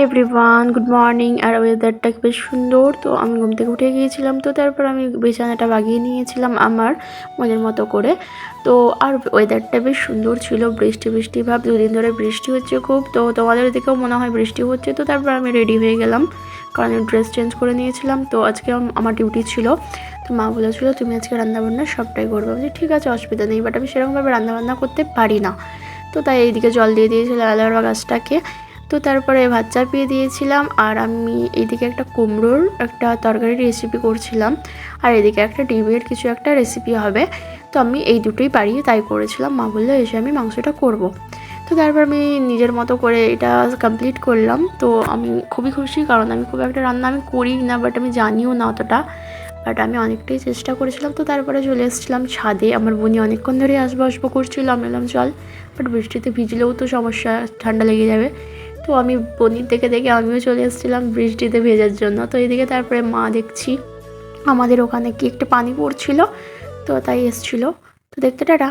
Everyone good morning. আর ওয়েদারটা বেশ সুন্দর। তো আমি ঘুম থেকে উঠে গিয়েছিলাম, তো তারপর আমি বিছানাটা বাগিয়ে নিয়েছিলাম আমার মনের মতো করে। তো আর ওয়েদারটা বেশ সুন্দর ছিল, বৃষ্টি বৃষ্টি ভাব, দুদিন ধরে বৃষ্টি হচ্ছে খুব। তো তোমাদের দিকেও মনে হয় বৃষ্টি হচ্ছে। তো তারপর আমি রেডি হয়ে গেলাম, কারণ আমি ড্রেস চেঞ্জ করে নিয়েছিলাম। তো আজকে আমার ডিউটি ছিল। তো মা বলেছিল তুমি আজকে রান্নাবান্না সবটাই করবে। আমি ঠিক আছে, অসুবিধা নেই, বাট আমি সেরকমভাবে রান্নাবান্না করতে পারি না। তো তাই এইদিকে জল দিয়ে দিয়েছিল অ্যালোভেরা গাছটাকে। তো তারপরে ভাত চাপিয়ে দিয়েছিলাম, আর আমি এইদিকে একটা কুমড়োর একটা তরকারির রেসিপি করছিলাম, আর এদিকে একটা ডিমের কিছু একটা রেসিপি হবে। তো আমি এই দুটোই পারি, তাই করেছিলাম। মা বললো এসে আমি মাংসটা করব। তো তারপর আমি নিজের মতো করে এটা কমপ্লিট করলাম। তো আমি খুবই খুশি, কারণ আমি খুব একটা রান্না আমি করি না, বাট আমি জানিও না অতটা, বাট আমি অনেকটাই চেষ্টা করেছিলাম। তো তারপরে চলে এসেছিলাম ছাদে। আমার বোনি অনেকক্ষণ ধরে আসবো আসবো করছিল, আমি বললাম চল, বাট বৃষ্টিতে ভিজলেও তো সমস্যা, ঠান্ডা লেগে যাবে। তো আমি বনির দেখে দেখে আমিও চলে এসেছিলাম বৃষ্টিতে ভেজার জন্য। তো এদিকে তারপরে মা দেখছি আমাদের ওখানে কি একটা পানি পড়ছিল, তো তাই এসছিল। তো দেখতে টাটা।